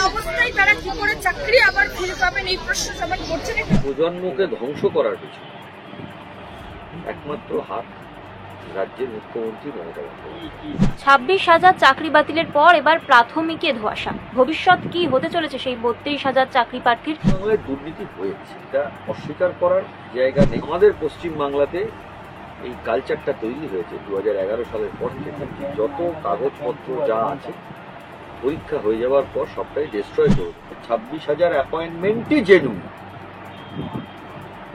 অবস্থায় তারা কি করে চাকরি আবার ফিরে পাবেন এই প্রশ্ন সবাই করছেন। প্রজন্মকে ধ্বংস করার পিছনে একমাত্র হাত রাজ্যের মুখ্যমন্ত্রী মমতা বন্দ্যোপাধ্যায়। 26,000 চাকরি বাতিলের পর এবার প্রাথমিকে ধোঁয়াশা। ভবিষ্যৎ কি হতে চলেছে সেই 32,000 চাকরি প্রার্থীর? বাংলায় দুর্নীতি হয়েছে, এটা অস্বীকার করার জায়গা নেই। আমাদের পশ্চিম বাংলাতে এই কালচারটা তৈরি হয়েছে 2011 সালের পর থেকে। যত কাগজপত্র যা আছে পরীক্ষা হয়ে যাওয়ার পর সবটাই ডিস্ট্রয় করবে। 26,000 অ্যাপয়েন্টমেন্টই জেনুইন,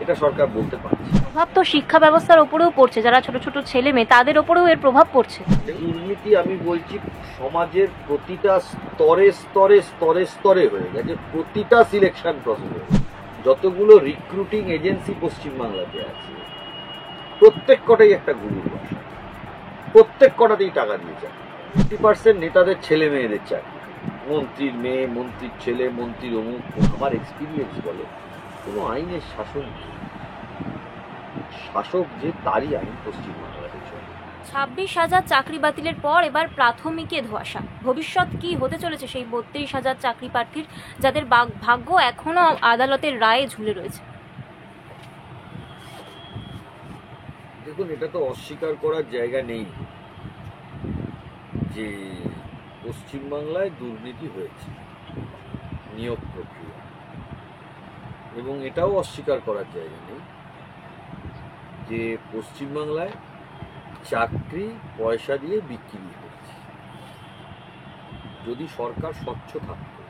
এটা সরকার বলতে পারছে। প্রভাব তো শিক্ষা ব্যবস্থার উপরেও পড়ছে, যারা ছোট ছোট ছেলে মেয়ে তাদের উপরেও এর প্রভাব পড়ছে। দুর্নীতি আমি বলছি সমাজের প্রতিটা স্তরে স্তরে স্তরে স্তরে হয়ে গেছে। প্রতিটা সিলেকশন প্রসেসে যতগুলো রিক্রুটিং এজেন্সি পশ্চিমবাংলাতে আছে প্রত্যেক কটাই একটা গুরুর বাসা, প্রত্যেক কটাতেই টাকা দিয়ে চাকরি। 50% নেতাদের ছেলে মেয়েদের চাকরি, মন্ত্রীর মেয়ে, মন্ত্রীর ছেলে, মন্ত্রীর অমুক। আমার এক্সপিরিয়েন্স বলে কোনো আইনের শাসন শাসক যে তারই আইন পশ্চিমবাংলাতে চলে। 26,000 চাকরি বাতিলের পর এবার প্রাথমিকে ধোঁয়াশা। ভবিষ্যৎ কি হতে চলেছে সেই 32,000 চাকরি প্রার্থীর, যাদের ভাগ্য এখনো আদালতের রায়ে ঝুলে রয়েছে? দেখুন, এটা তো অস্বীকার করার জায়গা নেই যে পশ্চিমবাংলায় দুর্নীতি হয়েছে নিয়োগ প্রক্রিয়া, এবং এটাও অস্বীকার করার জায়গা নেই যে পশ্চিমবাংলায় চাকরি পয়সা দিয়ে বিক্রি হচ্ছে। যদি সরকার স্বচ্ছ থাকতো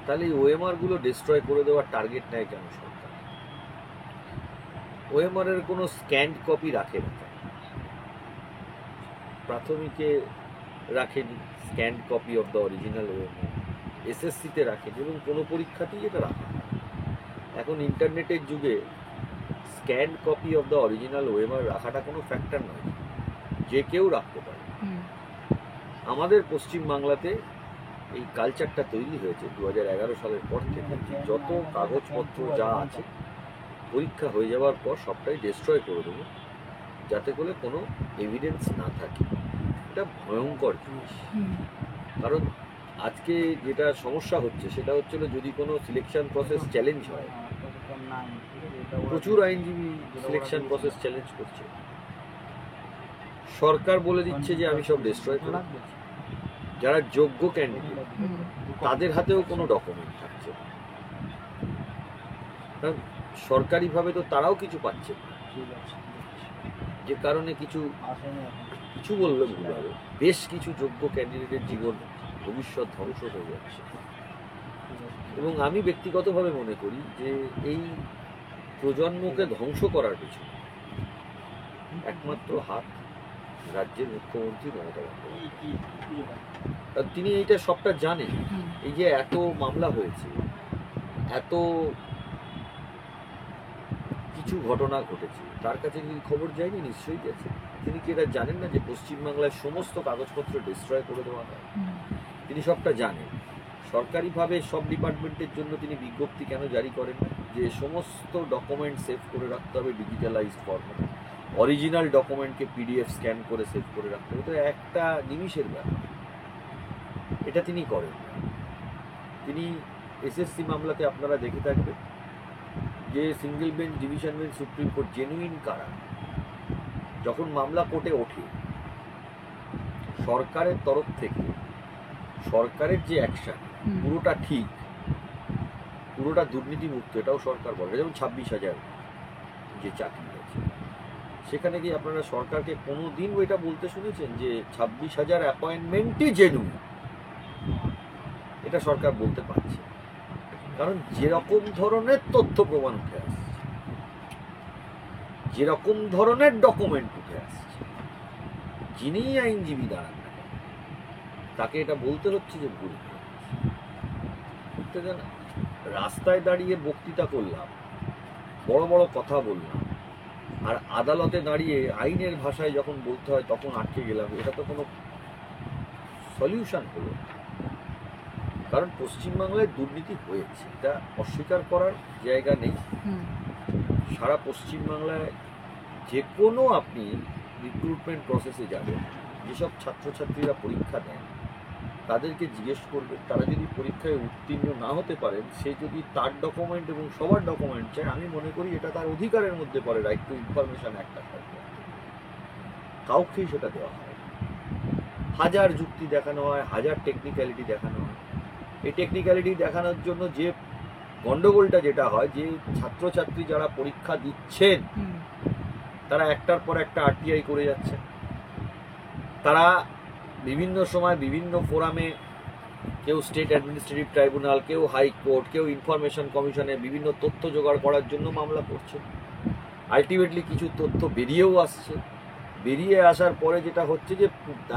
তাহলে এই ওএমআর গুলো ডিস্ট্রয় করে দেওয়ার টার্গেট নেয় কেন সরকার? ওএমআর এর কোনো স্ক্যান্ড কপি রাখে না, প্রাথমিকে রাখেনি scanned copy of the original OMR, এসএসসিতে রাখেনি, এবং কোনো পরীক্ষাতেই এটা রাখে। এখন ইন্টারনেটের যুগে scanned copy of the original OMR রাখাটা কোনো ফ্যাক্টর নয়, যে কেউ রাখতে পারে। আমাদের পশ্চিম বাংলাতে এই কালচারটা তৈরি হয়েছে 2011 সালের পর থেকে। যত কাগজপত্র যা আছে পরীক্ষা হয়ে যাওয়ার পর সবটাই ডিস্ট্রয় করে দেবো, যাতে করে কোনো এভিডেন্স না থাকে। এটা ভয়ঙ্কর জিনিস। কারণ আজকে যেটা সমস্যা হচ্ছে সেটা হচ্ছিল, যদি কোনো সিলেকশন প্রসেস চ্যালেঞ্জ হয়, প্রচুর আইনজীবী সিলেকশন প্রসেস চ্যালেঞ্জ করছে। সরকার বলে দিচ্ছে যে আমি সব ডিস্ট্রয় করে দিচ্ছি। যারা যোগ্য ক্যান্ডিডেট তাদের হাতেও কোনো ডকুমেন্ট থাকছে না, কারণ সরকারিভাবে তো তারাও কিছু পাচ্ছে না, যে কারণে কিছু বললে ভুল হবে, বেশ কিছু যোগ্য ক্যান্ডিডেটের জীবন ভবিষ্যৎ ধ্বংস হয়ে যাচ্ছে। এবং আমি ব্যক্তিগতভাবে মনে করি যে এই প্রজন্মকে ধ্বংস করার পিছনে একমাত্র হাত রাজ্যের মুখ্যমন্ত্রী মমতা বন্দ্যোপাধ্যায়। তিনি এইটা সবটা জানেন। এই যে এত মামলা হয়েছে, এত কিছু ঘটনা ঘটেছে, তার কাছে কি খবর যায়নি? নিশ্চয়ই গেছে। তিনি কি এটা জানেন না যে পশ্চিমবাংলায় সমস্ত কাগজপত্র ডিস্ট্রয় করে দেওয়া হয়? তিনি সবটা জানেন। সরকারিভাবে সব ডিপার্টমেন্টের জন্য তিনি বিজ্ঞপ্তি কেন জারি করেন না যে সমস্ত ডকুমেন্ট সেভ করে রাখতে হবে ডিজিটালাইজড ফরম্যাটে, অরিজিনাল ডকুমেন্টকে পিডিএফ স্ক্যান করে সেভ করে রাখতে হবে? তো একটা নিমিষের ব্যাপার, এটা তিনি করেন। তিনি এসএসসি মামলাতে আপনারা দেখে থাকবেন যে single bench, division bench, supreme court, genuine কারা, যখন মামলা কোর্টে ওঠে সরকারের তরফ থেকে সরকারের যে অ্যাকশন পুরোটা ঠিক, পুরোটা দুর্নীতিমুক্ত, এটাও সরকার বলে। যেমন 26,000 যে চাকরি আছে, সেখানে কি আপনারা সরকারকে কোনো দিন এটা বলতে শুনেছেন যে 26,000 অ্যাপয়েন্টমেন্টই জেনুইন? এটা সরকার বলতে পারছে, কারণ যেরকম ধরনের তথ্য প্রমাণ উঠে আসছে, যেরকম ধরনের ডকুমেন্ট উঠে আসছে, যিনি আইনজীবী দাঁড়ান তাকে এটা বলতে হচ্ছে যে ভুল। রাস্তায় দাঁড়িয়ে বক্তৃতা করলাম, বড় বড় কথা বললাম, আর আদালতে দাঁড়িয়ে আইনের ভাষায় যখন বলতে হয় তখন আটকে গেলাম, এটা তো কোনো সলিউশন হলো না। কারণ পশ্চিমবাংলায় দুর্নীতি হয়েছে, এটা অস্বীকার করার জায়গা নেই। সারা পশ্চিমবাংলায় যে কোনো আপনি রিক্রুটমেন্ট প্রসেসে যাবে, যেসব ছাত্রছাত্রীরা পরীক্ষা দেন তাদেরকে জিজ্ঞেস করবে, তারা যদি পরীক্ষায় উত্তীর্ণ না হতে পারেন, সে যদি তার ডকুমেন্ট এবং সবার ডকুমেন্ট চায়, আমি মনে করি এটা তার অধিকারের মধ্যে পড়ে, রাইট টু ইনফরমেশন একটা থাকবে, কাউকেই সেটা দেওয়া হয়। হাজার যুক্তি দেখানো হয়, হাজার টেকনিক্যালিটি দেখানো হয়। এই টেকনিক্যালিটি দেখানোর জন্য যে গন্ডগোলটা যেটা হয়, যে ছাত্রছাত্রী যারা পরীক্ষা দিচ্ছেন তারা একটার পর একটা আরটিআই করে যাচ্ছে। তারা বিভিন্ন সময় বিভিন্ন ফোরামে, কেউ স্টেট অ্যাডমিনিস্ট্রেটিভ ট্রাইব্যুনাল, কেউ হাইকোর্ট, কেউ ইনফরমেশন কমিশনে বিভিন্ন তথ্য জোগাড় করার জন্য মামলা করছে। আলটিমেটলি কিছু তথ্য বেরিয়েও আসছে। বেরিয়ে আসার পরে যেটা হচ্ছে যে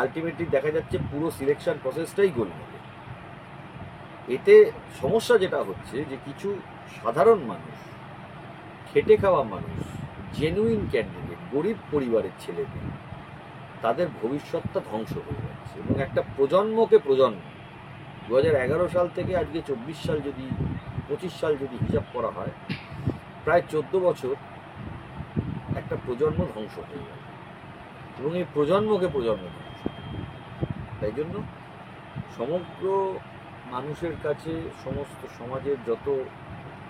আলটিমেটলি দেখা যাচ্ছে পুরো সিলেকশন প্রসেসটাই গোলমেলে। এতে সমস্যা যেটা হচ্ছে যে কিছু সাধারণ মানুষ, খেটে খাওয়া মানুষ, জেনুইন ক্যান্ডিডেট, গরিব পরিবারের ছেলে মেয়ে, তাদের ভবিষ্যৎটা ধ্বংস হয়ে যাচ্ছে। এবং একটা প্রজন্মকে প্রজন্ম 2011 সাল থেকে আজকে 24 সাল যদি 25 সাল যদি হিসাব করা হয়, প্রায় 14 বছর একটা প্রজন্ম ধ্বংস হয়ে গেল। এবং এই প্রজন্মকে প্রজন্ম ধ্বংস। তাই জন্য সমগ্র মানুষের কাছে, সমস্ত সমাজের যত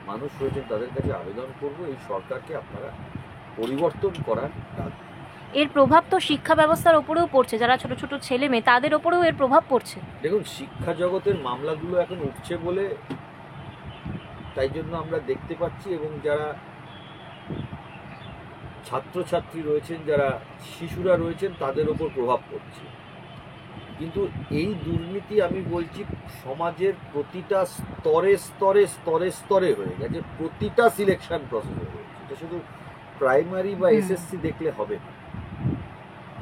মানুষ রয়েছেন তাদের কাছে আবেদন করব, এই সরকারকে আপনারা পরিবর্তন করার ডাক। এর প্রভাব তো শিক্ষা ব্যবস্থার ওপরেও পড়ছে, যারা ছোট ছোট ছেলে মেয়ে তাদের ওপরেও এর প্রভাব পড়ছে। দেখুন, শিক্ষা জগতের মামলাগুলো এখন উঠছে বলে তাই জন্য আমরা দেখতে পাচ্ছি, এবং যারা ছাত্রছাত্রী রয়েছেন, যারা শিশুরা রয়েছেন, তাদের ওপর প্রভাব পড়ছে। কিন্তু এই দুর্নীতি আমি বলছি সমাজের প্রতিটা স্তরে স্তরে স্তরে স্তরে হয়ে গেছে, প্রতিটা সিলেকশন প্রসেসে হয়েছে। এটা শুধু প্রাইমারি বা এসএসসি দেখলে হবে না।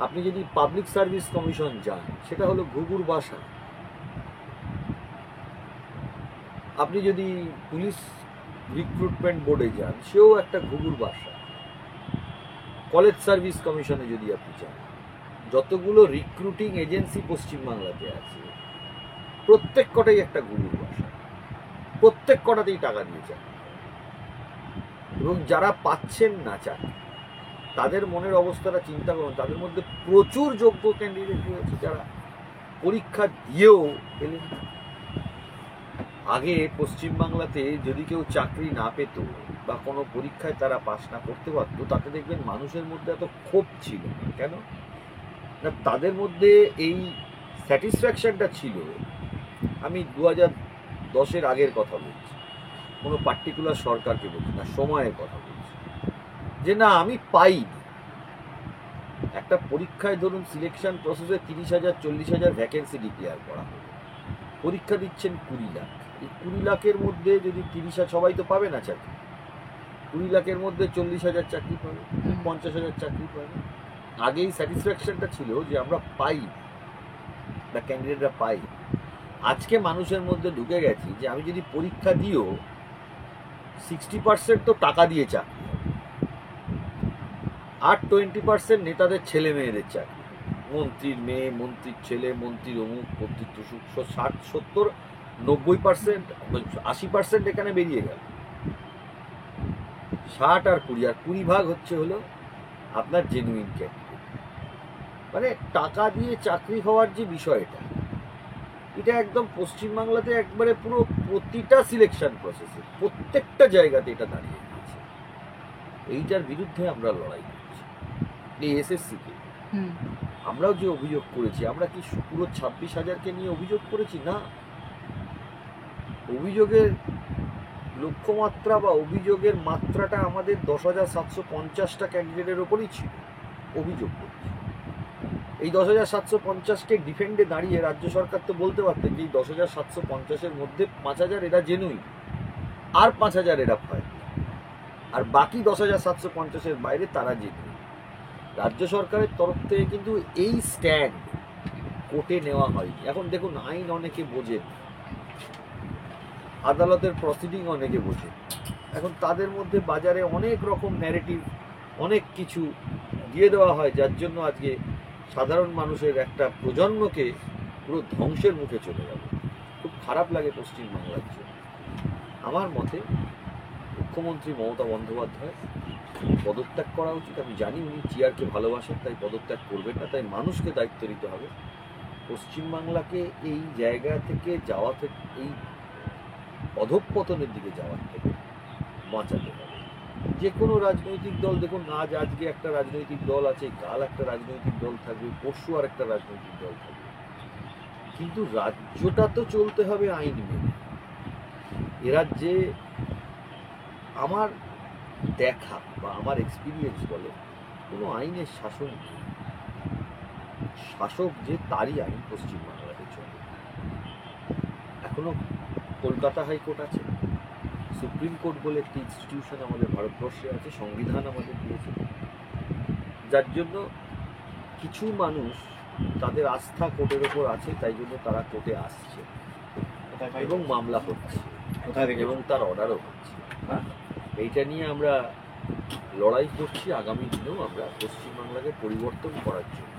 আপনি যদি পাবলিক সার্ভিস কমিশন যান, সেটা হলো ঘুঘুর বাসা। আপনি যদি পুলিশ রিক্রুটমেন্ট বোর্ডে যান, সেও একটা ঘুঘুর বাসা। কলেজ সার্ভিস কমিশনে যদি আপনি যান, যতগুলো রিক্রুটিং এজেন্সি পশ্চিমবাংলাতে আছে, প্রত্যেক কটাই একটা ঘুঘুর বাসা। প্রত্যেক কটাতেই টাকা দিয়ে চাকরি। এবং যারা পাচ্ছেন না চাকরি, তাদের মনের অবস্থাটা চিন্তা করুন। তাদের মধ্যে প্রচুর যোগ্য ক্যান্ডিডেট রয়েছে যারা পরীক্ষা দিয়েও পেলেন। আগে পশ্চিমবাংলাতে যদি কেউ চাকরি না পেত বা কোনো পরীক্ষায় তারা পাশ না করতে পারত, তাতে দেখবেন মানুষের মধ্যে এত ক্ষোভ ছিল না। কেন না, তাদের মধ্যে এই স্যাটিসফ্যাকশনটা ছিল। আমি 2010-এর আগের কথা বলছি, কোনো পার্টিকুলার সরকারকে বলছি না, সময়ের কথা বলছি, যে না আমি পাইনি। একটা পরীক্ষায় ধরুন সিলেকশন প্রসেসে 30,000 40,000 ভ্যাকেন্সি ডিক্লেয়ার করা হবে, পরীক্ষা দিচ্ছেন 20 লাখ। এই 20 লাখের মধ্যে যদি 30,000, সবাই তো পাবে না চাকরি। 20 লাখের মধ্যে 40,000 চাকরি পাবে, 50,000 চাকরি পাবে। আগেই স্যাটিসফ্যাকশনটা ছিল যে আমরা পাই বা ক্যান্ডিডেটরা পাই। আজকে মানুষের মধ্যে ঢুকে গেছি যে আমি যদি পরীক্ষা দিও 60% তো টাকা দিয়ে চাকরি হবে, আর 20% নেতাদের ছেলে মেয়েদের চাকরি। মন্ত্রীর মেয়ে, মন্ত্রীর ছেলে, মন্ত্রীর অমুক, মন্ত্রীর তসুক, 60, 70, 90%, 80% এখানে বেরিয়ে গেল। 60 আর 20, আর 20 ভাগ হচ্ছে হলো আপনার জেনুইন ক্যান্ডিডেট। মানে টাকা দিয়ে চাকরি হওয়ার যে বিষয়টা, এটা একদম পশ্চিমবাংলাতে একবারে পুরো প্রতিটা সিলেকশন প্রসেসে প্রত্যেকটা জায়গাতে এটা দাঁড়িয়ে গিয়েছে। এইটার বিরুদ্ধে আমরা লড়াই করছি। এই এসএসসিকে আমরাও যে অভিযোগ করেছি, আমরা কি পুরো 26,000-কে নিয়ে অভিযোগ করেছি? না, অভিযোগের লক্ষ্যমাত্রা বা অভিযোগের মাত্রাটা আমাদের 10,750টা ক্যান্ডিডেটের ওপরই ছিল। অভিযোগ করছি এই 10,750-কে ডিফেন্ডে দাঁড়িয়ে রাজ্য সরকার তো বলতে পারতেন যে এই 10,750-এর মধ্যে 5,000 এরা জেনুইন, আর 5,000 এরা ফাইল, আর বাকি 10,750-এর বাইরে তারা জেনুইন। রাজ্য সরকারের তরফ থেকে কিন্তু এই স্ট্যান্ড কোর্টে নেওয়া হয়নি। এখন দেখুন, আইন অনেকে বোঝেন, আদালতের প্রসিডিং অনেকে বোঝেন। এখন তাদের মধ্যে বাজারে অনেক রকম ন্যারেটিভ, অনেক কিছু দিয়ে দেওয়া হয়, যার জন্য আজকে সাধারণ মানুষের একটা প্রজন্মকে পুরো ধ্বংসের মুখে চলে গেল। খুব খারাপ লাগে পশ্চিমবাংলার জন্য। আমার মতে মুখ্যমন্ত্রী মমতা বন্দ্যোপাধ্যায় পদত্যাগ করা উচিত। আমি জানি উনি চেয়ারকে ভালোবাসেন, তাই পদত্যাগ করবেন না, তাই মানুষকে দায়িত্ব নিতে হবে। পশ্চিমবাংলাকে এই জায়গা থেকে যাওয়া থেকে, এই অধঃপতনের দিকে যাওয়ার থেকে বাঁচাতে হবে। যে কোনো রাজনৈতিক দল, দেখুন আজ আজকে একটা রাজনৈতিক দল আছে, কাল একটা রাজনৈতিক দল থাকবে, পরশু আর একটা রাজনৈতিক দল থাকবে, কিন্তু রাজ্যটা তো চলতে হবে আইন মেনে। এ রাজ্যে আমার দেখা বা আমার এক্সপিরিয়েন্স বলে কোনো আইনের শাসন নেই। শাসক যে তারই আইন পশ্চিমবাংলাতে চলে। এখনো কলকাতা হাইকোর্ট আছে, সুপ্রিম কোর্ট বলে একটি ইনস্টিটিউশন আমাদের ভারতবর্ষে আছে, সংবিধান আমাদের দিয়েছে, যার জন্য কিছু মানুষ তাদের আস্থা কোর্টের ওপর আছে, তাই জন্য তারা কোর্টে আসছে এবং মামলা হচ্ছে এবং তার অর্ডারও হচ্ছে। এইটা নিয়ে আমরা লড়াই করছি, আগামী দিনেও আমরা পশ্চিমবাংলাকে পরিবর্তন করার জন্য।